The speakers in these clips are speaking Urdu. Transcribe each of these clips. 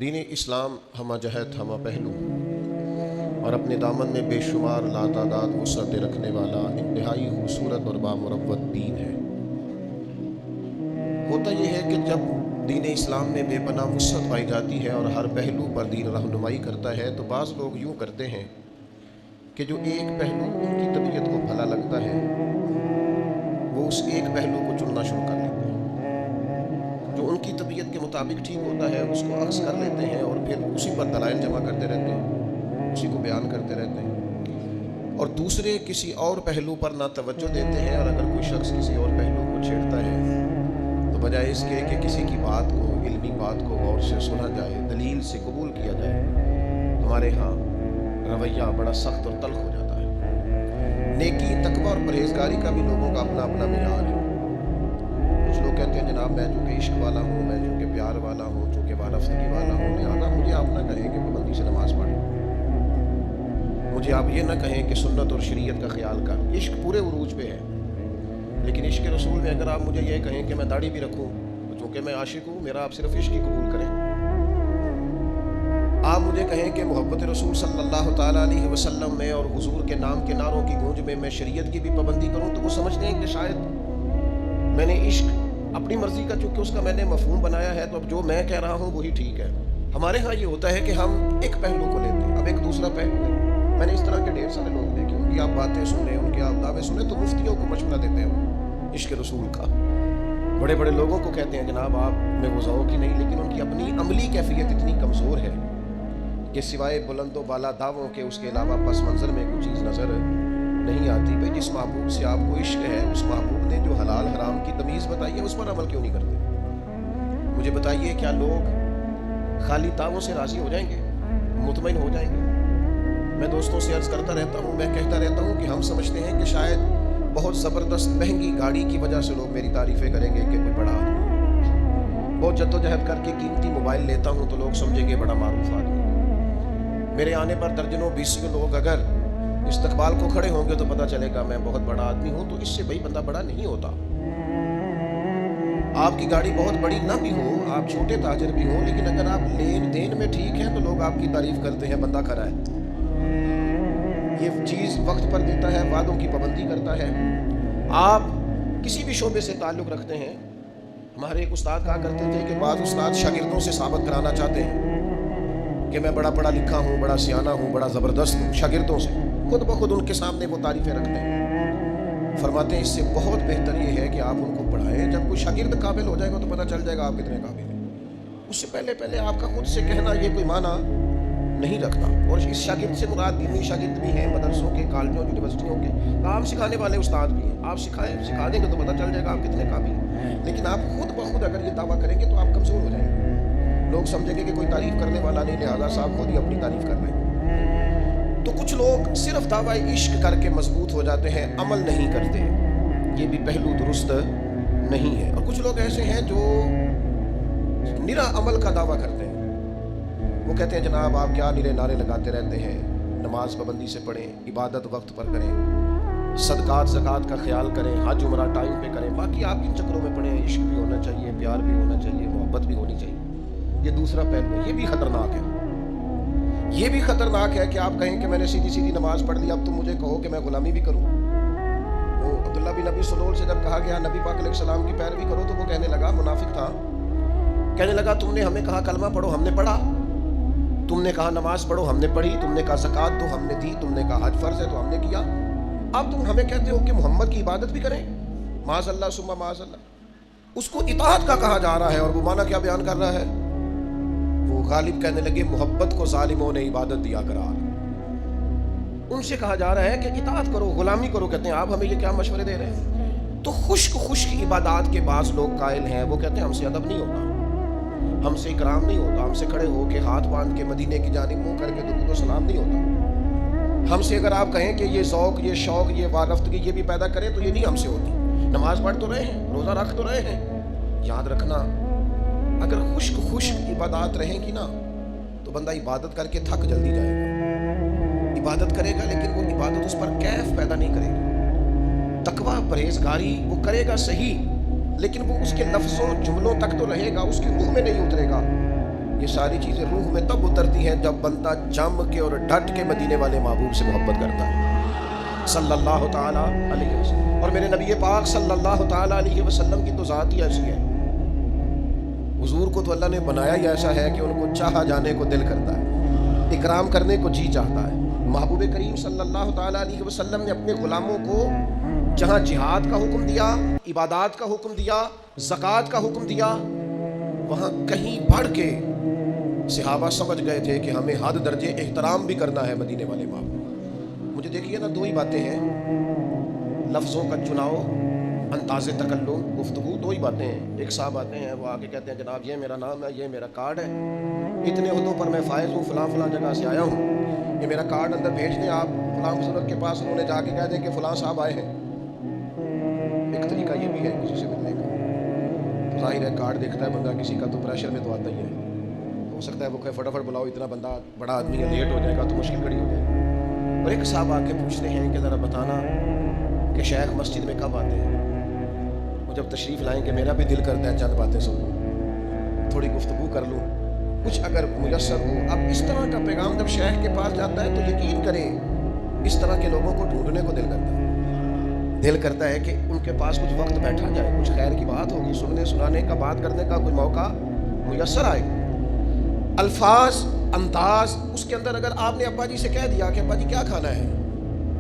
دین اسلام ہمہ جہت ہمہ پہلو اور اپنے دامن میں بے شمار لاتعداد وسعت رکھنے والا انتہائی خوبصورت اور بامروت دین ہے۔ ہوتا یہ ہے کہ جب دین اسلام میں بے پناہ وسعت پائی جاتی ہے اور ہر پہلو پر دین رہنمائی کرتا ہے تو بعض لوگ یوں کرتے ہیں کہ جو ایک پہلو ان کی طبیعت کو بھلا لگتا ہے وہ اس ایک پہلو کو چننا شروع کر لیتے ہیں، جو ان کی طبیعت کے مطابق ٹھیک ہوتا ہے اس کو اخذ کر لیتے ہیں اور پھر اسی پر دلائل جمع کرتے رہتے ہیں، اسی کو بیان کرتے رہتے ہیں، اور دوسرے کسی اور پہلو پر نہ توجہ دیتے ہیں۔ اور اگر کوئی شخص کسی اور پہلو کو چھیڑتا ہے تو بجائے اس کے کہ کسی کی بات کو، علمی بات کو غور سے سنا جائے، دلیل سے قبول کیا جائے، ہمارے ہاں رویہ بڑا سخت اور تلخ ہو جاتا ہے۔ نیکی، تقوی اور پرہیزگاری کا بھی لوگوں کا اپنا اپنا معیار ہے۔ کچھ لوگ کہتے ہیں جناب میں چونکہ عشق والا ہوں، میں چونکہ پیار والا ہوں، چونکہ وارفتگی والا ہوں، لہٰذا مجھے آپ نہ کہیں کہ پابندی سے نماز پڑھ، مجھے آپ یہ نہ کہیں کہ سنت اور شریعت کا خیال کر۔ عشق پورے عروج پہ ہے، لیکن عشق رسول میں اگر آپ مجھے یہ کہیں کہ میں داڑھی بھی رکھوں تو چونکہ میں عاشق ہوں میرا آپ صرف عشق ہی قبول کریں۔ آپ مجھے کہیں کہ محبت رسول صلی اللہ تعالیٰ علیہ وسلم میں اور حضور کے نام کے نعروں کی گونج میں میں شریعت کی بھی پابندی کروں تو وہ سمجھتے ہیں کہ شاید میں نے عشق اپنی مرضی کا چونکہ اس کا میں نے مفہوم بنایا ہے تو اب جو میں کہہ رہا ہوں وہی ٹھیک ہے۔ ہمارے ہاں یہ ہوتا ہے کہ ہم ایک پہلو کو لیتے ہیں، اب ایک دوسرا پہلو ہے۔ میں نے اس طرح کے ڈھیر سارے لوگ دیکھے، ان کی آپ باتیں سنیں، ان کے آپ دعوے سنیں تو مفتیوں کو مشورہ دیتے ہیں عشق رسول کا۔ بڑے بڑے لوگوں کو کہتے ہیں جناب آپ میں وہ ذوق ہی نہیں، لیکن ان کی اپنی عملی کیفیت اتنی کمزور ہے کہ سوائے بلند و بالا دعووں کے اس کے علاوہ پس منظر میں کوئی چیز نظر نہیں آتی۔ بھئی جس محبوب سے آپ کو عشق ہے، اس محبوب نے جو حلال حرام کی تمیز بتائی ہے اس پر عمل کیوں نہیں کرتے؟ مجھے بتائیے کیا لوگ خالی دعووں سے راضی ہو جائیں گے، مطمئن ہو جائیں گے؟ میں دوستوں سے عرض کرتا رہتا ہوں، میں کہتا رہتا ہوں کہ ہم سمجھتے ہیں کہ شاید بہت زبردست مہنگی گاڑی کی وجہ سے لوگ میری تعریفیں کریں گے کہ کوئی بڑا آدمی ہے۔ بہت جدوجہد کر کے قیمتی موبائل لیتا ہوں تو لوگ سمجھیں گے بڑا معروف آدمی ہے۔ میرے آنے پر درجنوں بیسوں لوگ اگر استقبال کو کھڑے ہوں گے تو پتہ چلے گا میں بہت بڑا آدمی ہوں، تو اس سے بھئی بندہ بڑا نہیں ہوتا۔ آپ کی گاڑی بہت بڑی نہ بھی ہو، آپ چھوٹے تاجر بھی ہوں، لیکن اگر آپ لین دین میں ٹھیک ہیں تو لوگ آپ کی تعریف کرتے ہیں بندہ کھرا ہے، یہ چیز وقت پر دیتا ہے، وعدوں کی پابندی کرتا ہے۔ آپ کسی بھی شعبے سے تعلق رکھتے ہیں، ہمارے ایک استاد کہا کرتے تھے کہ بعض استاد شاگردوں سے ثابت کرانا چاہتے ہیں کہ میں بڑا پڑھا لکھا ہوں، بڑا سیانہ ہوں، بڑا زبردست ہوں، شاگردوں سے خود بخود ان کے سامنے وہ تعریفیں رکھتے ہیں۔ فرماتے ہیں اس سے بہت بہتر یہ ہے کہ آپ ان کو پڑھائیں، جب کوئی شاگرد قابل ہو جائے گا تو پتہ چل جائے گا آپ کتنے قابل ہیں۔ اس سے پہلے آپ کا خود سے کہنا یہ کوئی معنی نہیں رکھتا۔ اور اس شاگرد سے مراد دینی شاگرد بھی ہیں، مدرسوں کے، کالجوں، یونیورسٹیوں کے، کام سکھانے والے استاد بھی ہیں۔ آپ سکھا دیں گے تو پتہ چل جائے گا آپ کتنے قابل ہیں، لیکن آپ خود بخود اگر یہ دعویٰ کریں گے تو آپ کمزور ہو جائیں گے، لوگ سمجھیں گے کہ کوئی تعریف کرنے والا نہیں، لہٰذا صاحب خود ہی اپنی تعریف کر رہے ہیں۔ تو کچھ لوگ صرف دعویٰ عشق کر کے مضبوط ہو جاتے ہیں، عمل نہیں کرتے، یہ بھی پہلو درست نہیں ہے۔ اور کچھ لوگ ایسے ہیں جو نرا عمل کا دعویٰ کرتے ہیں، وہ کہتے ہیں جناب آپ کیا نرے نعرے لگاتے رہتے ہیں، نماز پابندی سے پڑھیں، عبادت وقت پر کریں، صدقات زکوٰۃ کا خیال کریں، حج عمرہ ٹائم پہ کریں، باقی آپ کن چکروں میں پڑھیں، عشق بھی ہونا چاہیے، پیار بھی ہونا چاہیے، محبت بھی ہونی چاہیے۔ یہ دوسرا پہلو ہے، یہ بھی خطرناک ہے۔ یہ بھی خطرناک ہے کہ آپ کہیں کہ میں نے سیدھی سیدھی نماز پڑھ لی، اب تم مجھے کہو کہ میں غلامی بھی کروں۔ وہ عبداللہ بن ابی سلول سے جب کہا گیا نبی پاک علیہ السلام کی پیروی کرو تو وہ کہنے لگا، منافق تھا، کہنے لگا تم نے ہمیں کہا کلمہ پڑھو ہم نے پڑھا، تم نے کہا نماز پڑھو ہم نے پڑھی، تم نے کہا زکوٰۃ دو ہم نے دی، تم نے کہا حج فرض ہے تو ہم نے کیا، اب تم ہمیں کہتے ہو کہ محمد کی عبادت بھی کریں؟ معاذ اللہ ثم معاذ اللہ۔ اس کو اطاعت کا کہا جا رہا ہے اور وہ معنی کیا بیان کر رہا ہے؟ وہ غالب کہنے لگے محبت کو ظالموں نے عبادت دیا قرار۔ ان سے کہا جا رہا ہے کہ اطاعت کرو، غلامی کرو، کہتے ہیں آپ ہمیں یہ کیا مشورے دے رہے ہیں؟ تو خشک عبادات کے بعض لوگ قائل ہیں، وہ کہتے ہیں ہم سے ادب نہیں ہوتا، ہم سے اکرام نہیں ہوتا، ہم سے کھڑے ہو کے ہاتھ باندھ کے مدینے کی جانب منہ کر کے درود و سلام نہیں ہوتا، ہم سے اگر آپ کہیں کہ یہ ذوق، یہ شوق، یہ وارفتگی یہ بھی پیدا کریں تو یہ نہیں ہم سے ہوتی۔ نماز پڑھ تو رہے ہیں، روزہ رکھ تو رہے ہیں، یاد رکھنا اگر خشک عبادات رہیں گی نا تو بندہ عبادت کر کے تھک جلدی جائے گا، عبادت کرے گا لیکن وہ عبادت اس پر کیف پیدا نہیں کرے گی۔ تقویٰ پرہیزگاری وہ کرے گا صحیح، لیکن وہ اس کے لفظوں جملوں تک تو رہے گا، اس کے منہ میں نہیں اترے گا۔ یہ ساری چیزیں روح میں تب اترتی ہیں جب بندہ جم کے اور ڈٹ کے مدینے والے محبوب سے محبت کرتا ہے صلی اللہ تعالیٰ علیہ وسلم. اور میرے نبی پاک صلی اللہ تعالیٰ علیہ وسلم کی تو ذات ہی ایسی ہے. حضور کو تو اللہ نے بنایا ہی ایسا ہے کہ ان کو چاہا جانے کو دل کرتا ہے, اکرام کرنے کو جی چاہتا ہے. محبوب کریم صلی اللہ تعالیٰ علیہ وسلم نے اپنے غلاموں کو جہاں جہاد کا حکم دیا, عبادات کا حکم دیا, زکوٰۃ کا حکم دیا, وہاں کہیں بڑھ کے صحابہ سمجھ گئے تھے کہ ہمیں حد درجے احترام بھی کرنا ہے مدینے والے محبوب. مجھے دیکھیے نا, دو ہی باتیں ہیں, لفظوں کا چناؤ, انداز تکلم, گفتگو, دو ہی باتیں ہیں. ایک صاحب آتے ہیں, وہ آگے کہتے ہیں جناب یہ میرا نام ہے, یہ میرا کارڈ ہے, اتنے عہدوں پر میں فائز ہوں, فلاں فلاں جگہ سے آیا ہوں, یہ میرا کارڈ اندر بھیج دیں آپ فلاں بزرگ کے پاس, انہوں نے جا کے کہہ دیں کہ فلاں صاحب آئے ہیں. ایک طریقہ یہ بھی ہے کسی سے ملنے کا. تو ظاہر ہے کارڈ دیکھتا ہے بندہ کسی کا تو پریشر میں تو آتا ہی ہے, ہو سکتا ہے وہ کہے فٹافٹ بلاؤ, اتنا بندہ بڑا آدمی ہے, لیٹ ہو جائے گا تو مشکل کھڑی ہو جائے گی. اور ایک صاحب آ کے پوچھتے ہیں کہ ذرا بتانا کہ شیخ مسجد میں کب آتے ہیں. وہ جب تشریف لائیں کہ میرا بھی دل کرتا ہے چند باتیں سنوں, تھوڑی گفتگو کر لوں, کچھ اگر میسر ہو. اب اس طرح کا پیغام جب شیخ کے پاس جاتا ہے تو یقین کریں اس طرح کے لوگوں کو ڈھونڈنے کو دل کرتا ہے. دل کرتا ہے کہ ان کے پاس کچھ وقت بیٹھا جائے, کچھ خیر کی بات ہوگی, سننے سنانے کا, بات کرنے کا کوئی موقع میسر آئے. الفاظ, انداز, اس کے اندر اگر آپ نے ابا جی سے کہہ دیا کہ ابا جی کیا کھانا ہے,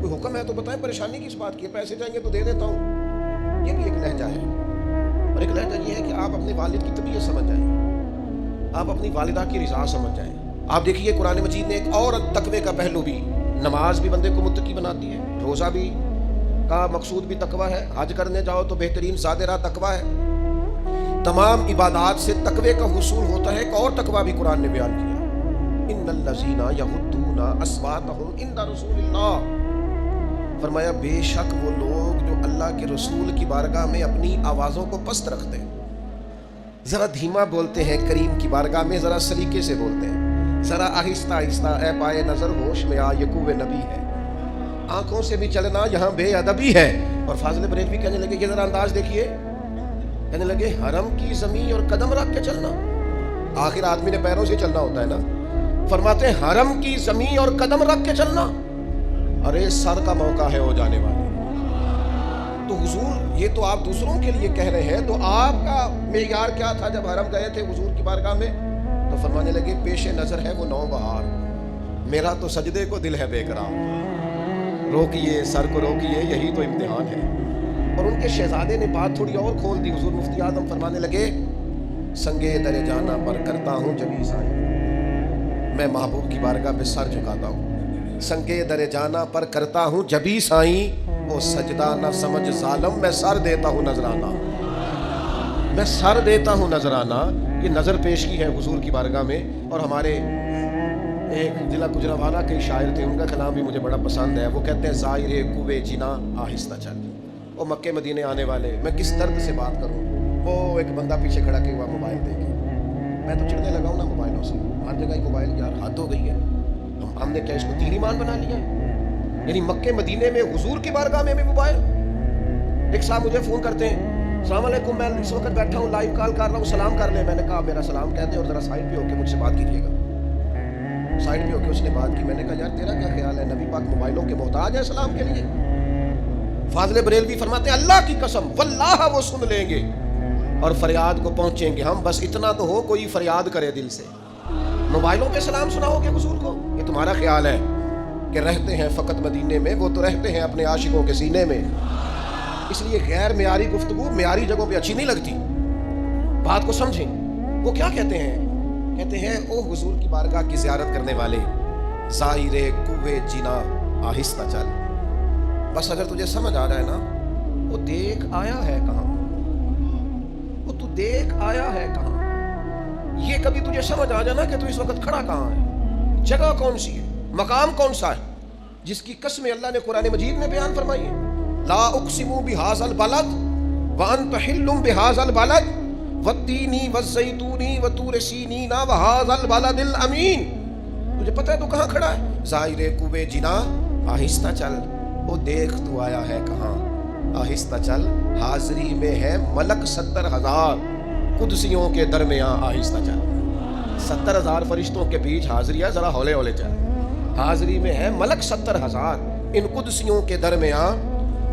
کوئی حکم ہے تو بتائیں, پریشانی کس بات کی ہے, پیسے چاہیے تو دے دیتا ہوں, یہ بھی ایک لہجہ ہے. اور ایک لہجہ یہ ہے کہ آپ اپنے والد کی طبیعت سمجھ جائیں, آپ اپنی والدہ کی رضا سمجھ جائیں. آپ دیکھیے قرآن مجید نے ایک اور تقوی کا پہلو بھی, نماز بھی بندے کو متقی بناتی ہے, روزہ بھی کا مقصود بھی تقوی ہے, حج کرنے جاؤ تو بہترین زادرہ تقوی ہے. تمام عبادات سے تقوی کا حصول ہوتا ہے. ایک اور تقوی بھی قرآن نے بیان کیا, ان الذین یغضون اصواتهم عند رسول اللہ. فرمایا بے شک وہ لوگ جو اللہ کے رسول کی بارگاہ میں اپنی آوازوں کو پست رکھتے ہیں, ذرا دھیما بولتے ہیں, کریم کی بارگاہ میں ذرا سلیقے سے بولتے ہیں, ذرا آہستہ آہستہ, اے پائے نظر ہوش میں آ, یہ کوہ نبی ہے, آنکھوں سے بھی چلنا یہاں بے ادبی ہے. اور فاضل بریلوی کہنے لگے یہ ذرا انداز دیکھیے, کہنے لگے حرم کی زمین اور قدم رکھ کے چلنا. آخر آدمی نے پیروں سے چلنا ہوتا ہے نا, فرماتے ہیں حرم کی زمین اور قدم رکھ کے چلنا, ارے سر کا موقع ہے ہو جانے والے. تو حضور یہ تو آپ دوسروں کے لیے کہہ رہے ہیں, تو آپ کا معیار کیا تھا جب حرم گئے تھے حضور کی بارگاہ میں؟ تو فرمانے لگے پیش نظر ہے وہ نو بہار, میرا تو سجدے کو دل ہے بے قرار, روکیے سر کو روکیے, یہی تو امتحان ہے. اور ان کے شہزادے نے بات تھوڑی اور کھول دی. حضور مفتی اعظم فرمانے لگے سنگے در جانا پر کرتا ہوں جبھی سائیں, میں محبوب کی بارگاہ پہ سر جھکاتا ہوں, سنگے در جانا پر کرتا ہوں جبھی سائیں, وہ سجدہ نہ سمجھ ظالم, میں سر دیتا ہوں نذرانہ, میں سر دیتا ہوں نذرانہ. یہ نظر پیش کی ہے حضور کی بارگاہ میں. اور ہمارے ایک ضلع گجرانوالہ کے شاعر تھے, ان کا کلام بھی مجھے بڑا پسند ہے. وہ کہتے ہیں زائر کوے جنا آہستہ چل, وہ مکے مدینے آنے والے, میں کس درد سے بات کروں. وہ ایک بندہ پیچھے کھڑا کے ہوا موبائل دے کے, میں تو چڑھنے لگا ہوں نا موبائلوں سے, ہر جگہ ہی موبائل, یار حد ہو گئی ہے. ہم نے کیا اس کو دین ایمان بنا لیا ہے؟ یعنی مکے مدینے میں حضور کی بارگاہ میں بھی موبائل. ایک صاحب مجھے فون کرتے ہیں, السلام علیکم, میں اس وقت بیٹھا ہوں, لائیو کال کر رہا ہوں, سلام کر لیں. میں نے کہا میرا سلام کہہ دیں اور ذرا سائڈ پہ ہو کے مجھ سے بات کیجیے گا. سائڈ پہ ہو کے اس نے بات کی. میں نے کہا یار تیرا کیا خیال ہے, نبی پاک موبائلوں کے محتاج ہے سلام کے لیے؟ فاضل بریلوی فرماتے ہیں اللہ کی قسم واللہ وہ سن لیں گے اور فریاد کو پہنچیں گے ہم, بس اتنا تو ہو کوئی فریاد کرے دل سے. موبائلوں پہ سلام سناؤ گے حضور کو؟ یہ تمہارا خیال ہے کہ رہتے ہیں فقط مدینے میں, وہ تو رہتے ہیں اپنے عاشقوں کے سینے میں. اس لیے غیر معیاری گفتگو معیاری جگہوں پہ اچھی نہیں لگتی. بات کو سمجھیں. وہ کیا کہتے ہیں؟ کہتے ہیں او حضور کی بارگاہ کی زیارت کرنے والے, زائر کوہ جنا آہستہ چل. بس اگر تجھے سمجھ آ رہا ہے نا, وہ دیکھ آیا ہے کہاں, وہ تو دیکھ آیا ہے کہاں. یہ کبھی تجھے سمجھ آ جانا کہ تو اس وقت کھڑا کہاں ہے, جگہ کون سی ہے, مقام کون سا ہے, جس کی قسمیں اللہ نے قرآن مجید میں بیان فرمائی ہے. لا اقسم بہذا البلد وانت حل بہذا البلد والتین والزیتون وطور سینین وہذا البلد الامین. تجھے پتہ ہے تو کہاں کھڑا ہے؟ زائر کوہ جنا آہستہ چل, وہ دیکھ تو آیا ہے کہاں, آہستہ چل. حاضری میں ہے ملک 70,000 قدسیوں کے درمیان, آہستہ چل. 70,000 فرشتوں کے بیچ حاضری ہے, ذرا ہولے ہولے چل. حاضری میں ہے ملک 70,000, ان قدسیوں کے درمیان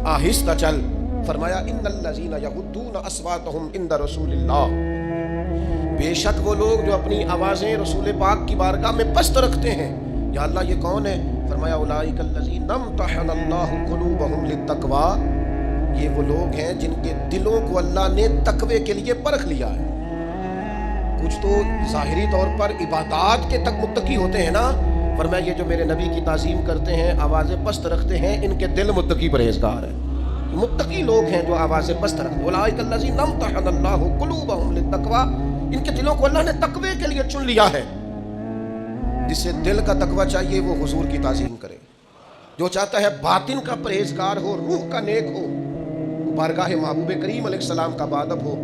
آہستہ چل. فرمایا ان الذین یغضون اصواتهم عند رسول اللہ, بے شک وہ لوگ جو اپنی آوازیں رسول پاک کی بارگاہ میں پست رکھتے ہیں. یا اللہ یہ کون ہے؟ فرمایا اولئک الذین امتحن اللہ قلوبهم للتقوی, یہ وہ لوگ ہیں جن کے دلوں کو اللہ نے تقوی کے لیے پرکھ لیا ہے. کچھ تو ظاہری طور پر عبادات کے تک متقی ہوتے ہیں نا, فرمایا یہ جو میرے نبی کی تعظیم کرتے ہیں, آوازیں پست رکھتے ہیں, ان کے دل متقی پرہیزگار ہیں. متقی لوگ ہیں جو آوازیں پست رکھتے ہیں. اولئک الذین امتحن اللہ قلوبهم للتقوی, ان کے دلوں کو اللہ نے تقوی کے لیے چن لیا ہے. جسے دل کا تقوی چاہیے وہ حضور کی تعظیم کرے, جو چاہتا ہے باطن کا پرہیزگار ہو, روح کا نیک ہو, بارگاہ محبوب کریم علیہ السلام کا بادب ہو.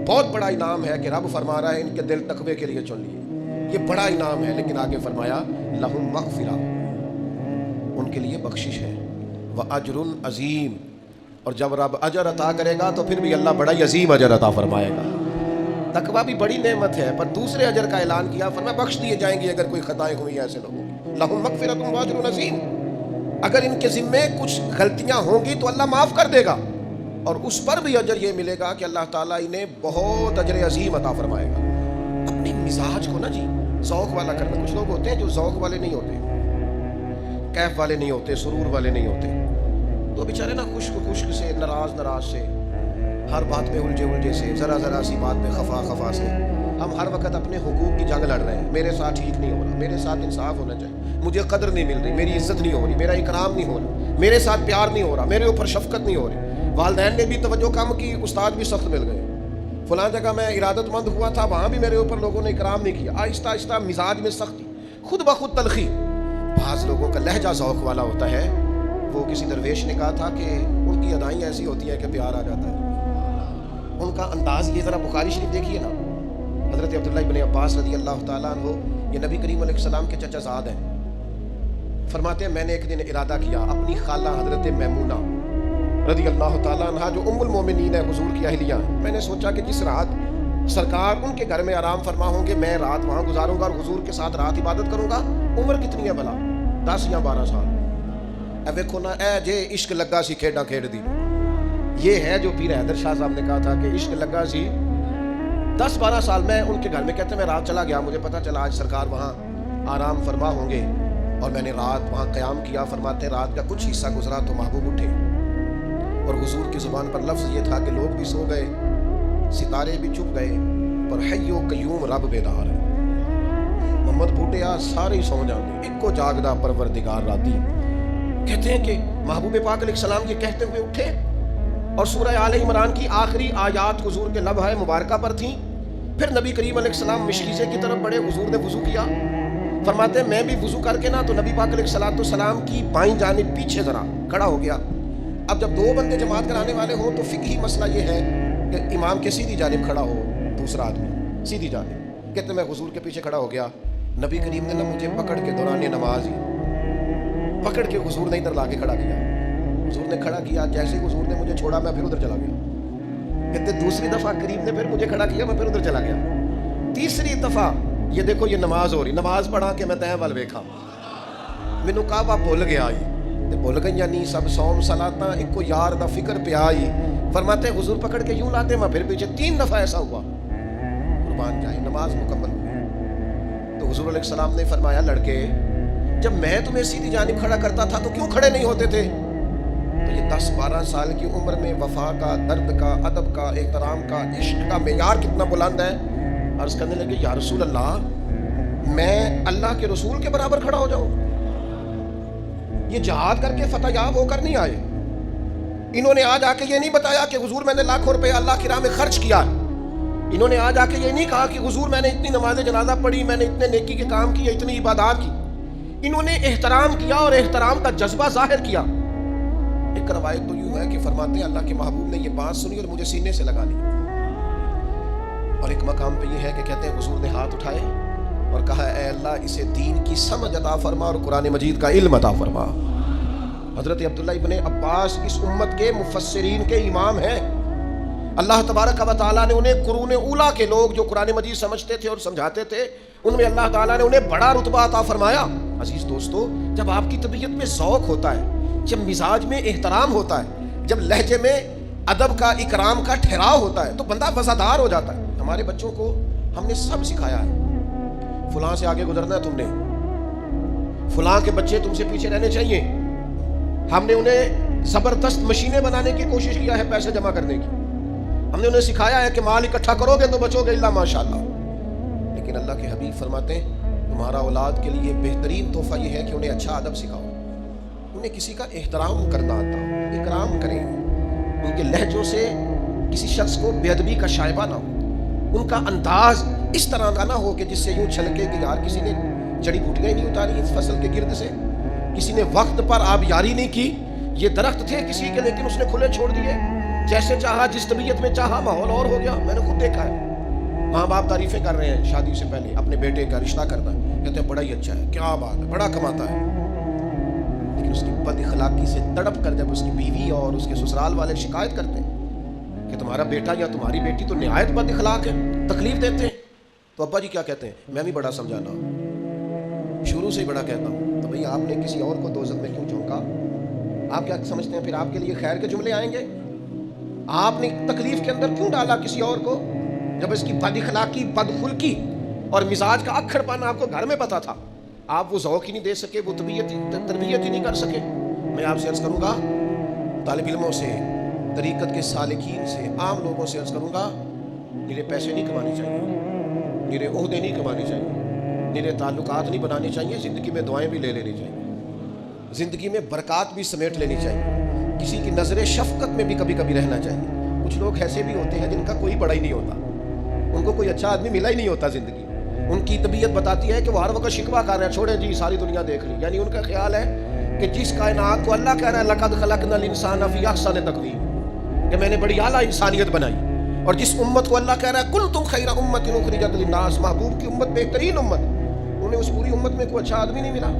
بہت بڑا انعام ہے کہ رب فرما رہا ہے ان کے دل تقوی کے لیے چن لیے, یہ بڑا انعام ہے. لیکن آگے فرمایا لہم مغفرہ, ان کے لیے بخشش ہے, واجر عظیم, اور جب رب اجر عطا کرے گا تو پھر بھی اللہ بڑا ہی عظیم اجر عطا فرمائے گا. تقوی بھی بڑی نعمت ہے, پر دوسرے اجر کا اعلان کیا, فرمایا بخش دیے جائیں گے اگر کوئی خطائیں ہوئی ایسے لوگوں کی. لہم مغفرۃ واجر عظیم, اگر ان کے ذمے کچھ غلطیاں ہوں گی تو اللہ معاف کر دے گا, اور اس پر بھی اجر یہ ملے گا کہ اللہ تعالیٰ انہیں بہت اجر عظیم عطا فرمائے گا. اپنی مزاج کو نا جی ذوق والا کرنا. کچھ لوگ ہوتے ہیں جو ذوق والے نہیں ہوتے, کیف والے نہیں ہوتے, سرور والے نہیں ہوتے, تو بیچارے نا خشک سے, ناراض سے, ہر بات میں الجھے سے, ذرا سی بات میں خفا سے. ہم ہر وقت اپنے حقوق کی جنگ لڑ رہے ہیں. میرے ساتھ ٹھیک نہیں ہو رہا, میرے ساتھ انصاف ہونا چاہیے, مجھے قدر نہیں مل رہی, میری عزت نہیں ہو رہی, میرا اکرام نہیں ہو رہا, میرے ساتھ پیار نہیں ہو رہا, میرے اوپر شفقت نہیں ہو رہی. والدین نے بھی توجہ کم کی, استاد بھی سخت مل گئے. فلاں جگہ میں ارادت مند ہوا تھا, وہاں بھی میرے اوپر لوگوں نے اکرام نہیں کیا. آہستہ آہستہ مزاج میں سختی, خود بخود تلخی. بعض لوگوں کا لہجہ ذوق والا ہوتا ہے. وہ کسی درویش نے کہا تھا کہ ان کی ادائیں ایسی ہوتی ہیں کہ پیار آ جاتا ہے. ان کا انداز یہ, ذرا بخاری شریف دیکھیے نا, حضرت عبداللہ ابن عباس رضی اللہ تعالیٰ عنہ, یہ نبی کریم علیہ السلام کے چچا زاد ہیں. فرماتے ہیں میں نے ایک دن ارادہ کیا, اپنی خالہ حضرت میمونہ رضی اللہ تعالیٰ عنہ جو ام المومنین ہے, حضور کی اہلیہ, میں نے سوچا کہ جس رات سرکار ان کے گھر میں آرام فرما ہوں گے, میں رات وہاں گزاروں گا اور حضور کے ساتھ رات عبادت کروں گا. عمر کتنی ہے بھلا, 10 یا 12 سال. اے ویکھو نا, اے جے عشق لگا سی کھیڈا کھیڈ دی. یہ ہے جو پیر حیدر شاہ صاحب نے کہا تھا کہ عشق لگا سی 10-12 سال. میں ان کے گھر میں, کہتے ہیں میں رات چلا گیا, مجھے پتا چلا آج سرکار وہاں آرام فرما ہوں گے, اور میں نے رات وہاں قیام کیا. فرماتے ہیں رات کا کچھ حصہ گزرا تو محبوب اٹھے, اور حضور کی زبان پر لفظ یہ تھا کہ لوگ بھی سو گئے, ستارے بھی چھپ گئے, پر حی و قیوم رب بیدار ہے. محمد بوٹیا سارے سو جاندے, ایک کو جاگدا پروردگار راتی. کہتے ہیں کہ محبوب پاک علیہ السلام یہ کہتے ہوئے اٹھے, اور سورہ آل عمران کی آخری آیات حضور کے لبھائے مبارکہ پر تھیں. پھر نبی کریم علیہ السلام مشکیزے کی طرف بڑھے, حضور نے وضو کیا. فرماتے ہیں میں بھی وضو کر کے نا, تو نبی پاک علیہ السلام کی بائیں جانب پیچھے ذرا کھڑا ہو گیا. اب جب 2 بندے جماعت کرانے والے ہوں تو فقہی مسئلہ یہ ہے کہ امام کے سیدھی جانب کھڑا ہو دوسرا آدمی سیدھی جانب. کہتے میں حضور کے پیچھے کھڑا ہو گیا. نبی کریم نے نا مجھے پکڑ کے دوران نماز ہی پکڑ کے حضور نے ادھر لا کے کھڑا کیا. حضور نے کھڑا کیا, جیسے ہی حضور نے مجھے چھوڑا میں پھر ادھر چلا گیا. کہتے دوسری دفعہ کریم نے پھر مجھے کھڑا کیا, میں پھر ادھر چلا گیا. تیسری دفعہ یہ دیکھو یہ نماز ہو رہی, نماز پڑھا کے میں تین وال ویکھا, مینو کعبہ بھول گیا تے بھول گئی نہیں سب سوم صلاتاں, ایک کو یار دا فکر پیا ہی. فرماتے ہیں حضور پکڑ کے یوں لاتے, میں پھر پیچھے 3 دفعہ ایسا ہوا. قربان جائے, نماز مکمل ہوئی. تو حضور علیہ السلام نے فرمایا لڑکے, جب میں تمہیں سیدھی جانب کھڑا کرتا تھا تو کیوں کھڑے نہیں ہوتے تھے؟ تو یہ 10-12 سال کی عمر میں وفا کا, درد کا, ادب کا, احترام کا, عشق کا معیار کتنا بلند ہے. عرض کرنے لگے یا رسول اللہ, میں اللہ کے رسول کے برابر کھڑا ہو جاؤں؟ یہ جہاد کر کے فتح یاب ہو کر نہیں آئے. انہوں نے آج آ کے یہ نہیں بتایا کہ حضور میں نے لاکھوں روپے اللہ کی راہ میں خرچ کیا. انہوں نے آج آ کے یہ نہیں کہا کہ حضور میں نے اتنی نماز جنازہ پڑھی, میں نے اتنے نیکی کے کام کیے, اتنی عبادات کی. انہوں نے احترام کیا اور احترام کا جذبہ ظاہر کیا. ایک روایت تو یوں ہے کہ فرماتے ہیں اللہ کے محبوب نے یہ بات سنی اور مجھے سینے سے لگا لی. اور ایک مقام پہ یہ ہے کہ کہتے ہیں حضور نے ہاتھ اٹھائے اور کہا اے اللہ اسے دین کی سمجھ عطا فرما اور قرآن مجید کا علم عطا فرما. حضرت عبداللہ ابن عباس اس امت کے مفسرین کے امام ہیں. اللہ تبارک و تعالیٰ نے انہیں قرون اولا کے لوگ جو قرآن مجید سمجھتے تھے اور سمجھاتے تھے ان میں اللہ تعالیٰ نے انہیں بڑا رتبہ عطا فرمایا۔ عزیز دوستو، جب آپ کی طبیعت میں ذوق ہوتا ہے، جب مزاج میں احترام ہوتا ہے، جب لہجے میں ادب کا اکرام کا ٹھہراؤ ہوتا ہے تو بندہ وفادار ہو جاتا ہے۔ ہمارے بچوں کو ہم نے سب سکھایا ہے، فلاں سے آگے گزرنا ہے تم نے، فلاں کے بچے تم سے پیچھے رہنے چاہیے۔ ہم نے انہیں زبردست مشینیں بنانے کی کوشش کیا ہے پیسے جمع کرنے کی، ہم نے انہیں سکھایا ہے کہ مال اکٹھا کرو گے تو بچو گے اللہ ماشاءاللہ۔ لیکن اللہ کے حبیب فرماتے ہیں تمہارا اولاد کے لیے بہترین تحفہ یہ ہے کہ انہیں اچھا ادب سکھاؤ، انہیں کسی کا احترام کرنا آتا ہو، اکرام کریں، ان کے لہجوں سے کسی شخص کو بے ادبی کا شائبہ نہ ہو، ان کا انداز اس طرح کا نہ ہو کہ جس سے یوں چھلکے کہ یار کسی نے جڑی بوٹیاں ہی نہیں اتاری اس فصل کے گرد سے، کسی نے وقت پر آبیاری نہیں کی، یہ درخت تھے کسی کے لیکن اس نے کھلے چھوڑ دیے، جیسے چاہا جس طبیعت میں چاہا ماحول اور ہو گیا۔ میں نے خود دیکھا ہے، ماں باپ تعریفیں کر رہے ہیں شادی سے پہلے اپنے بیٹے کا رشتہ کرنا، کہتے ہیں بڑا ہی اچھا ہے، کیا بات ہے، بڑا کماتا ہے، لیکن اس کی بد اخلاقی سے تڑپ کر جب اس کی بیوی اور اس کے سسرال والے شکایت کرتے ہیں کہ تمہارا بیٹا یا تمہاری بیٹی تو نہایت بد اخلاق ہے، تکلیف دیتے ہیں، تو ابا جی کیا کہتے ہیں، میں بھی بڑا سمجھانا ہوں، شروع سے ہی بڑا کہتا ہوں، تو بھئی آپ نے کسی اور کو دوزخ میں کیوں جھونکا؟ آپ کیا سمجھتے ہیں پھر آپ کے لیے خیر کے جملے آئیں گے؟ آپ نے تکلیف کے اندر کیوں ڈالا کسی اور کو جب اس کی بد اخلاقی، بد خلقی اور مزاج کا اکھڑ پن آپ کو گھر میں پتا تھا؟ آپ وہ ذوق ہی نہیں دے سکے، وہ تربیت ہی نہیں کر سکے۔ میں آپ سے عرض کروں گا، طالب علموں سے، طریقت کے سالکین سے، عام لوگوں سے عرض کروں گا، میرے پیسے نہیں کمانے چاہیے، میرے عہدے نہیں کمانے چاہیے، میرے تعلقات نہیں بنانے چاہیے، زندگی میں دعائیں بھی لے لینی چاہیے، زندگی میں برکات بھی سمیٹ لینی چاہیے، کسی کی نظر شفقت میں بھی کبھی کبھی رہنا چاہیے۔ کچھ لوگ ایسے بھی ہوتے ہیں جن کا کوئی بڑا ہی نہیں ہوتا، ان کو کوئی اچھا آدمی ملا ہی نہیں ہوتا زندگی، ان کی طبیعت بتاتی ہے کہ وہ ہر وقت شکوہ کر رہے ہیں، چھوڑیں جی ساری دنیا دیکھ رہی، یعنی ان کا خیال ہے کہ جس کائنات کو اللہ کہہ رہا ہے لقد خلقنا الانسان فی احسن تقویم، کہ میں نے بڑی اعلیٰ انسانیت بنائی، اور جس امت کو اللہ کہہ رہا ہے کنتم خیر امۃ اخرجت للناس، محبوب کی امت بہترین امت، انہیں اس پوری امت میں کوئی اچھا آدمی نہیں ملا،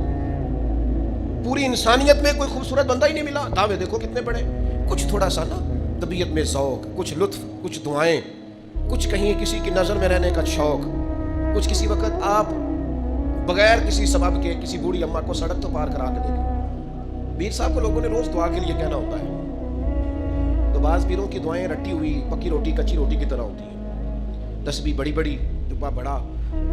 پوری انسانیت میں کوئی خوبصورت بندہ ہی نہیں ملا۔ دعوے دیکھو کتنے بڑے۔ کچھ تھوڑا سا نا طبیعت میں ذوق، کچھ لطف، کچھ دعائیں، کچھ کہیں کسی کی نظر میں رہنے کا شوق، کچھ کسی وقت آپ بغیر کسی سبب کے کسی بوڑھی اماں کو سڑک تو پار کرا کے دیکھیں۔ پیر صاحب کو لوگوں نے روز دعا کے لیے کہنا ہوتا ہے، تو بعض پیروں کی دعائیں رٹی ہوئی پکی روٹی، کچی روٹی کی طرح ہوتی ہیں، تسبیح بڑی بڑی، جبہ بڑا،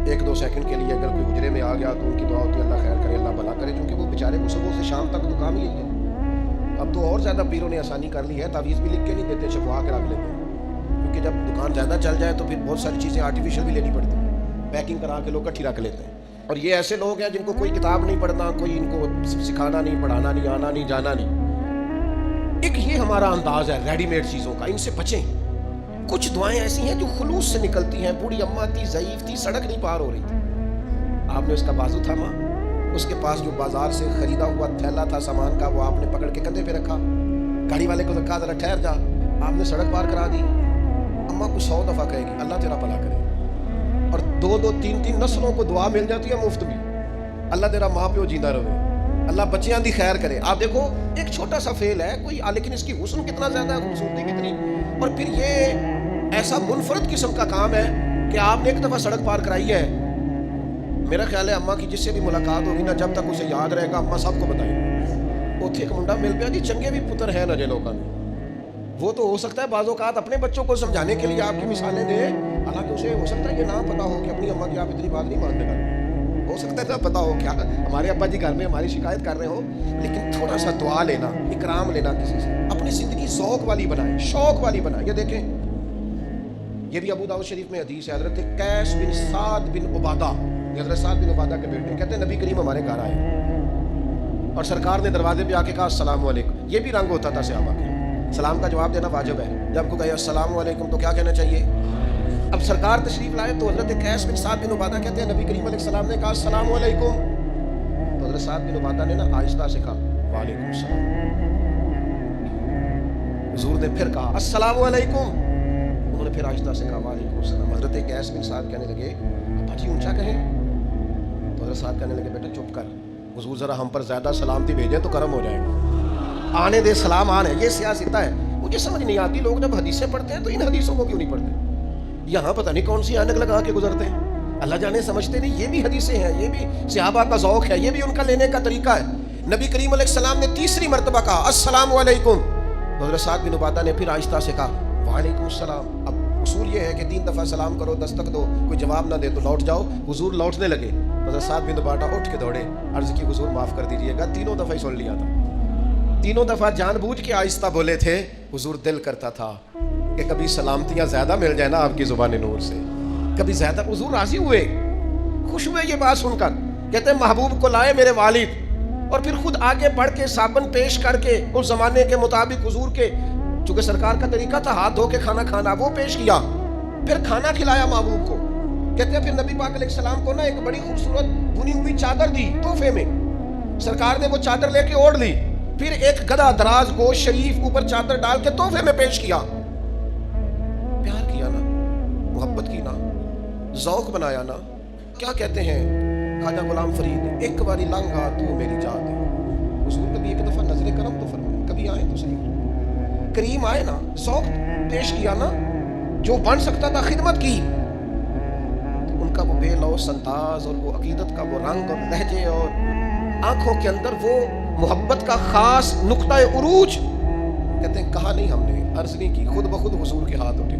ایک دو سیکنڈ کے لیے اگر کوئی حجرے میں آ گیا تو ان کی دعا ہوتی ہے اللہ خیر کرے، اللہ بھلا کرے، کیونکہ وہ بیچارے کو صبح سے شام تک تو کام ہی ہے۔ اب تو اور زیادہ پیروں نے آسانی کر لی ہے، تعویذ بھی لکھ کے نہیں دیتے، چھپوا کے رکھ لیتے ہیں، کیونکہ جب دکان زیادہ چل جائے تو پھر بہت ساری چیزیں آرٹیفیشل بھی لینی پڑتی ہیں، پیکنگ کرا کے لوگ کٹھی رکھ لیتے ہیں۔ اور یہ ایسے لوگ ہیں جن کو کوئی کتاب نہیں پڑھنا، کوئی ان کو سکھانا نہیں، پڑھانا نہیں، آنا نہیں، جانا نہیں۔ ایک یہ ہمارا انداز ہے ریڈی میڈ چیزوں کا، ان سے بچیں۔ کچھ دعائیں ایسی ہیں جو خلوص سے نکلتی ہیں۔ بوڑھی اماں تھی، ضعیف تھی، سڑک نہیں پار ہو رہی تھی، آپ نے اس کا بازو تھاما، اس کے پاس جو بازار سے خریدا ہوا تھیلا تھا سامان کا وہ آپ نے پکڑ کے کندھے پہ رکھا، گاڑی والے کو کہا ذرا ٹھہر جا، آپ نے سڑک پار کرا دی۔ اماں کو 100 دفعہ کہے گی اللہ تیرا بھلا کرے، اور 2 3 نسلوں کو دعا مل جاتی ہے مفت بھی، اللہ تیرا ماں پیو جیندہ رہے، اللہ بچیاں دی خیر کرے۔ آپ دیکھو ایک چھوٹا سا فعل ہے کوئی، لیکن اس کی حسن کتنا زیادہ ہے، خوبصورتی کتنی، اور پھر یہ ایسا منفرد قسم کا کام ہے کہ آپ نے ایک دفعہ سڑک پار کرائی ہے، میرا خیال ہے اماں کی جس سے بھی ملاقات ہوگی نا، جب تک اسے یاد رہے گا اماں سب کو بتائیں اوتھے ایک منڈا مل پیا جی چنگے بھی پتر ہے نجے لوگوں میں، وہ تو ہو سکتا ہے بعض اوقات اپنے بچوں کو سمجھانے کے لیے آپ کی مثالیں دے، حالانکہ اسے ہو سکتا ہے یہ نہ پتا ہو کہ اپنی اماں کی آپ اتنی بات نہیں مانتے گا، ہو سکتا ہے نہ پتا ہو کیا ہمارے ابا جی گھر میں ہماری شکایت کر رہے ہو، لیکن تھوڑا سا دعا لینا، اکرام لینا کسی سے، اپنی زندگی ذوق والی بنائیں، شوق والی بنائیں۔ یہ دیکھیں یہ بھی ابو داؤد شریف میں حدیث ہے، حضرت قیس بن سعد بن عبادہ، حضرت سعد بن عبادہ کے بیٹے، کہتے ہیں نبی کریم ہمارے گھر آئے اور سرکار نے دروازے پہ آ کے کہا السلام علیکم، یہ بھی رنگ ہوتا تھا صحابہ کا، سلام کا جواب دینا واجب ہے، جب کو کہے السلام علیکم تو کیا کہنا چاہیے؟ اب سرکار تشریف لائے تو حضرت قیس بن سعد بن عبادہ کہتے ہیں نبی کریم علیہ السلام نے کہا السلام علیکم، تو حضرت سعد بن عبادہ نے نا آہستہ سے کہا وعلیکم السلام، حضور نے پھر کہا السلام علیکم، انہوں نے پھر آہستہ سے کہا وعلیکم السلام۔ حضرت قیس بن سعد کہنے لگے ابا جی اونچا کہیں، تو حضرت سعد کہنے لگے بیٹا چپ کر، حضور ذرا ہم پر زیادہ سلامتی بھیجیں تو کرم ہو جائے گا، آنے دے سلام آنے، یہ سیاستہ ہے۔ وہ مجھے سمجھ نہیں آتی لوگ جب حدیثیں پڑھتے ہیں تو ان حدیثوں کو کیوں نہیں پڑھتے؟ یہاں پتہ نہیں کون سی اینک لگا کے گزرتے ہیں، اللہ جانے سمجھتے نہیں یہ بھی حدیثیں ہیں، یہ بھی صحابہ کا ذوق ہے، یہ بھی ان کا لینے کا طریقہ ہے۔ نبی کریم علیہ السلام نے تیسری مرتبہ کہا السلام علیکم، حضرت سعد بن عبادہ نے پھر آہستہ سے کہا وعلیکم السلام۔ اب اصول یہ ہے کہ 3 دفعہ سلام کرو، دستک دو، کوئی جواب نہ دے تو لوٹ جاؤ۔ حضور لوٹنے لگے، حضرت سعد بن عبادہ اٹھ کے دوڑے، عرض کی حضور معاف کر دیجیے گا، 3 دفعہ ہی سن لیا تھا، 3 دفعہ جان بوجھ کے آہستہ بولے تھے۔ حضور دل کرتا تھا کہ کبھی سلامتیاں زیادہ مل جائے نا آپ کی زبان نور سے، کبھی زیادہ۔ حضور راضی ہوئے، خوش ہوئے یہ بات سن کر، کہتے ہیں محبوب کو لائے میرے والد، اور پھر خود آگے بڑھ کے صابن پیش کر کے اس زمانے کے مطابق حضور کے، چونکہ سرکار کا طریقہ تھا ہاتھ دھو کے کھانا کھانا، وہ پیش کیا، پھر کھانا کھلایا محبوب کو۔ کہتے ہیں پھر نبی پاک علیہ السلام کو نا ایک بڑی خوبصورت بنی ہوئی چادر دی تحفے میں، سرکار نے وہ چادر لے کے اوڑھ لی، پھر ایک گدھا دراز گوشت شریف اوپر چادر ڈال کے تحفے میں پیش کیا۔ پیار کیا نا، محبت کی نا، ذوق بنایا نا۔ کیا کہتے ہیں خواجہ غلام فرید، ایک باری لانگا تو میری جان دے۔ حضور کبھی ایک دفعہ نظر کرم تو فرمائے، کبھی آئے تو صحیح، کریم آئے نا، ذوق پیش کیا نا، جو بن سکتا تھا خدمت کی۔ تو ان کا وہ بے لوث انداز اور وہ عقیدت کا وہ رنگ اور لہجے اور آنکھوں کے اندر وہ محبت کا خاص نقطہ عروج، کہتے ہیں کہا نہیں ہم نے، عرض نہیں کی، خود بخود حضور کے ہاتھ اٹھے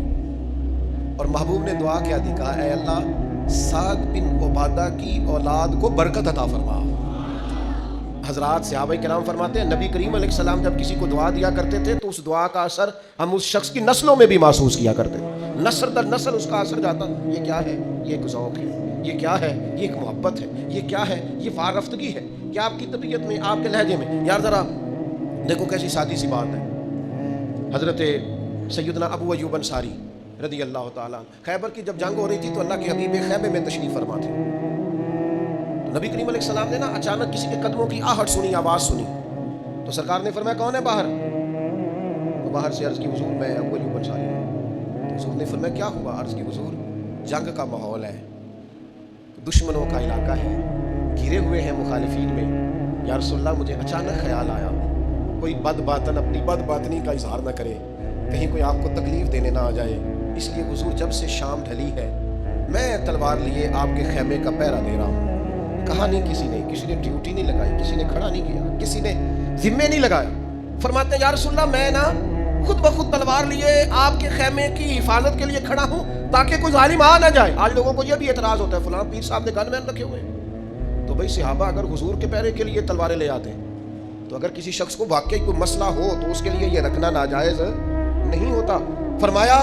اور محبوب نے دعا کیا دی، کہا اے اللہ سعد بن عبادہ کی اولاد کو برکت عطا فرما۔ حضرات صحابہ کرام فرماتے ہیں نبی کریم علیہ السلام جب کسی کو دعا دیا کرتے تھے تو اس دعا کا اثر ہم اس شخص کی نسلوں میں بھی محسوس کیا کرتے تھے، نسل در نسل اس کا اثر جاتا۔ یہ کیا ہے؟ یہ ایک ذوق ہے، یہ کیا ہے؟ یہ ایک محبت ہے، یہ کیا ہے؟ یہ وارفتگی ہے کہ آپ کی طبیعت میں، آپ کے لہجے میں۔ یار ذرا دیکھو کیسی سادی سی بات ہے، حضرت سیدنا ابو ایوب انصاری رضی اللہ تعالیٰ عنہ، خیبر کی جب جنگ ہو رہی تھی تو اللہ کے حبیب خیمے میں تشریف فرما تھے، تو نبی کریم علیہ السلام نے نا اچانک کسی کے قدموں کی آہٹ سنی، آواز سنی، تو سرکار نے فرمایا کون ہے باہر؟ تو باہر سے عرض کی حضور میں ابو ایوب انصاری ہوں۔ تو حضور نے فرمایا کیا ہوا؟ عرض کی حضور جنگ کا ماحول ہے، دشمنوں کا علاقہ ہے، گھرے ہوئے ہیں مخالفین میں، یا رسول اللہ مجھے اچانک خیال آیا کوئی بد باطن اپنی بد باطنی کا اظہار نہ کرے، کہیں کوئی آپ کو تکلیف دینے نہ آ جائے، اس لیے حضور جب سے شام ڈھلی ہے میں تلوار لیے آپ کے خیمے کا پہرا دے رہا ہوں۔ کہا نہیں کسی نے ڈیوٹی نہیں لگائی، کسی نے کھڑا نہیں کیا، کسی نے ذمے نہیں لگایا۔ فرماتے ہیں یا رسول اللہ میں نا خود بخود تلوار لیے آپ کے خیمے کی حفاظت کے لیے کھڑا ہوں تاکہ کوئی ظالم آ نہ جائے۔ آج لوگوں کو یہ بھی اعتراض ہوتا ہے فلاں پیر صاحب نے گن مین رکھے ہوئے ہیں، تو بھائی صحابہ اگر حضور کے پہرے کے لیے تلواریں لے آتے ہیں تو اگر کسی شخص کو واقعی کوئی مسئلہ ہو تو اس کے لیے یہ رکھنا ناجائز نہیں ہوتا۔ فرمایا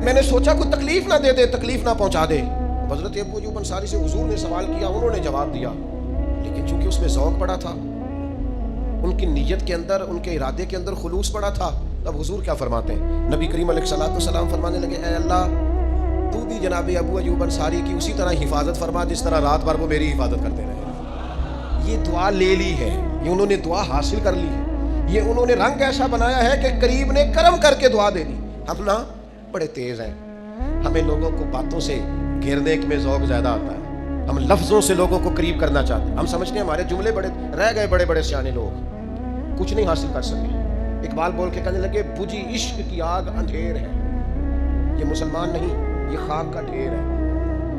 میں نے سوچا کوئی تکلیف نہ دے دے، تکلیف نہ پہنچا دے۔ حضرت ابو ایوب انصاری سے حضور نے سوال کیا، انہوں نے جواب دیا، لیکن چونکہ اس میں ذوق بڑا تھا، ان کی نیت کے اندر، ان کے ارادے کے اندر خلوص بڑا تھا۔ اب حضور کیا فرماتے ہیں؟ نبی کریم علیہ السلام فرمانے لگے اے اللہ تو بھی جناب ابو ایوب انصاری کی اسی طرح حفاظت فرما جس طرح رات بھر وہ میری حفاظت کرتے رہے۔ یہ دعا لے لی ہے، یہ انہوں نے دعا حاصل کر لی ہے، یہ انہوں نے رنگ ایسا بنایا ہے کہ قریب نے کرم کر کے دعا دے دی۔ ہم نا بڑے تیز ہیں، ہمیں لوگوں کو باتوں سے گھیرنے میں ذوق زیادہ آتا ہے، ہم لفظوں سے لوگوں کو قریب کرنا چاہتے ہیں، ہم سمجھتے ہیں ہمارے جملے بڑے رہ گئے، بڑے بڑے سیانے لوگ کچھ نہیں حاصل کر سکے۔ اقبال بول کے کہنے لگے بجھی عشق کی آگ اندھیر ہے، یہ مسلمان نہیں، یہ خاک کا ڈھیر ہے۔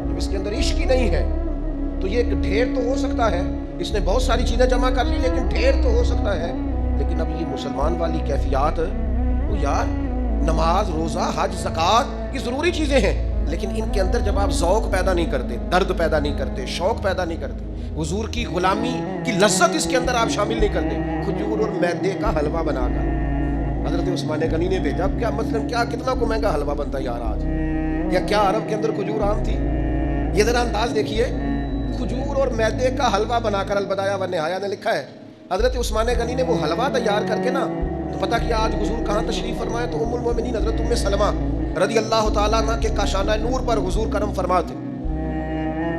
جب اس کے اندر عشق ہی نہیں ہے تو یہ ایک ڈھیر تو ہو سکتا ہے، اس نے بہت ساری چیزیں جمع کر لی لیکن ڈھیر تو ہو سکتا ہے، لیکن اب یہ مسلمان والی کیفیات، وہ یار نماز روزہ حج زکوٰۃ یہ ضروری چیزیں ہیں، لیکن ان کے اندر جب آپ ذوق پیدا نہیں کرتے، درد پیدا نہیں کرتے، شوق پیدا نہیں کرتے، حضور کی غلامی کی لذت اس کے اندر آپ شامل نہیں کرتے، کھجور اور میدے کا حلوہ بنا کر حضرت عثمان غنی نے بھیجا، کیا مثلاً کیا کتنا کو مہنگا حلوہ بنتا ہے یار آج، یا کیا عرب کے اندر کھجور عام تھی؟ یہ ذرا انداز دیکھیے، کھجور اور میدے کا حلوہ بنا کر البدایہ و نہایہ نے لکھا ہے حضرت عثمان غنی نے وہ حلوہ تیار کر کے نا، تو پتہ کیا آج حضور کہاں تشریف فرمائے؟ تو ام المومنین حضرت ام سلمہ رضی اللہ تعالیٰ عنہ کے کاشانہ نور پر حضور کرم فرماتے۔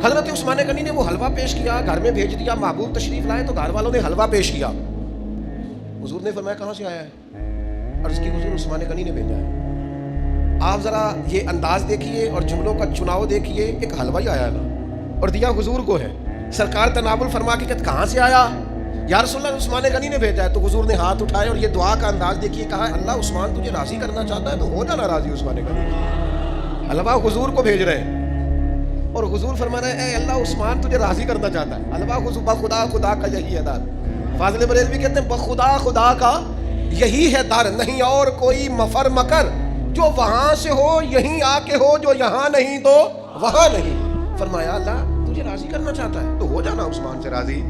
حضرت عثمان غنی نے وہ حلوہ پیش کیا، گھر میں بھیج دیا، محبوب تشریف لائے تو گھر والوں نے حلوہ پیش کیا، حضور نے فرمایا کہاں سے آیا ہے؟ عرض کی حضور عثمان غنی نے بھیجا ہے۔ آپ ذرا یہ انداز دیکھیے اور جملوں کا چناؤ دیکھیے، ایک حلوہ ہی آیا نا اور دیا حضور کو ہے، سرکار تناول فرما کے کہتے کہاں سے آیا؟ یا رسول اللہ عثمان غنی نے بھیجا ہے، تو حضور نے ہاتھ اٹھائے اور یہ دعا کا انداز دیکھیے، کہا اللہ عثمان تجھے راضی کرنا چاہتا ہے تو ہو جانا راضی عثمان غنی۔ اللہ پاک حضور کو بھیج رہے ہیں اور حضور فرما رہے ہیں اے اللہ عثمان تجھے راضی کرنا چاہتا ہے۔ اللہ پاک حضور بخدا خدا کا یہی ہے دار۔ فاضل بریلوی کہتے ہیں بخدا خدا کا یہی ہے در، نہیں اور کوئی مفر مکر، جو وہاں سے ہو یہیں آ کے ہو، جو یہاں نہیں تو وہاں نہیں۔ فرمایا اللہ تجھے راضی کرنا چاہتا ہے تو ہو جانا عثمان سے راضی۔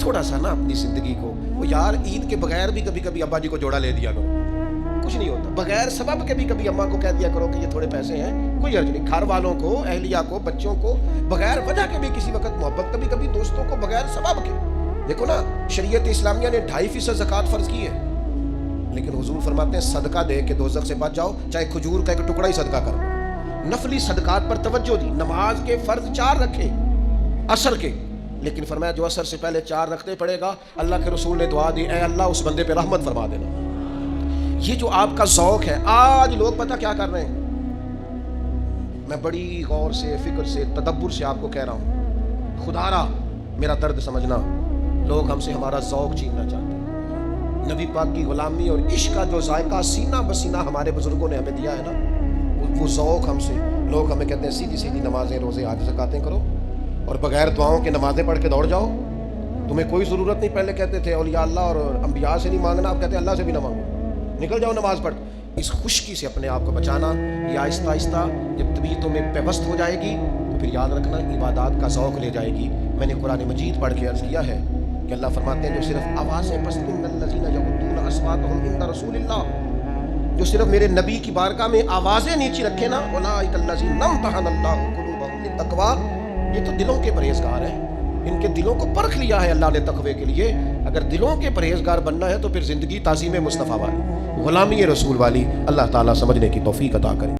تھوڑا سا نا اپنی زندگی کو، وہ یار عید کے بغیر بھی کبھی کبھی ابا جی کو جوڑا لے دیا کرو، کچھ نہیں ہوتا۔ بغیر سبب کے بھی کبھی اماں کو کہہ دیا کرو کہ یہ تھوڑے پیسے ہیں، کوئی حرج نہیں۔ گھر والوں کو، اہلیہ کو، بچوں کو بغیر وجہ کے بھی کسی وقت محبت، کبھی کبھی دوستوں کو بغیر سبب کے۔ دیکھو نا شریعت اسلامیہ نے 2.5% زکوٰۃ فرض کی ہے، لیکن حضور فرماتے ہیں صدقہ دے کے دوزخ سے بچ جاؤ، چاہے کھجور کا ایک ٹکڑا ہی صدقہ کرو۔ نفلی صدقات پر توجہ دی، نماز کے فرض 4 رکھے عصر کے، لیکن فرمایا جو عصر سے پہلے 4 رکھتے پڑے گا، اللہ کے رسول نے دعا دی اے اللہ اس بندے پہ رحمت فرما دینا۔ یہ جو آپ کا ذوق ہے، آج لوگ پتہ کیا کر رہے ہیں، میں بڑی غور سے، فکر سے، تدبر سے آپ کو کہہ رہا ہوں، خدا را میرا درد سمجھنا، لوگ ہم سے ہمارا ذوق چھیننا چاہتے ہیں۔ نبی پاک کی غلامی اور عشق کا جو ذائقہ سینہ بسینہ ہمارے بزرگوں نے ہمیں دیا ہے نا، وہ ذوق ہم سے، لوگ ہمیں کہتے ہیں سیدھی سیدھی نمازیں، روزے، حج، زکاتیں کرو اور بغیر دعاؤں کے نمازیں پڑھ کے دوڑ جاؤ، تمہیں کوئی ضرورت نہیں۔ پہلے کہتے تھے اولیاء اللہ اور انبیاء سے نہیں مانگنا، اب کہتے ہیں اللہ سے بھی نہ مانگو، نکل جاؤ نماز پڑھ۔ اس خشکی سے اپنے آپ کو بچانا، یہ آہستہ آہستہ جب طبیعتوں میں پیوست ہو جائے گی تو پھر یاد رکھنا عبادات کا ذوق لے جائے گی۔ میں نے قرآن مجید پڑھ کے عرض کیا ہے کہ اللہ فرماتے ہیں جو صرف آوازیں پس ان الذین یغضون اصواتهم عند رسول اللہ، جو صرف میرے نبی کی بارگاہ میں آوازیں نیچی رکھے نا، اولئک الذین امتحن اللہ قلوبهم للتقوی، یہ تو دلوں کے پرہیزگار ہیں، ان کے دلوں کو پرکھ لیا ہے اللہ نے تقوی کے لیے۔ اگر دلوں کے پرہیزگار بننا ہے تو پھر زندگی تعظیم مصطفیٰ والی، غلامی رسول والی۔ اللہ تعالیٰ سمجھنے کی توفیق عطا کرے۔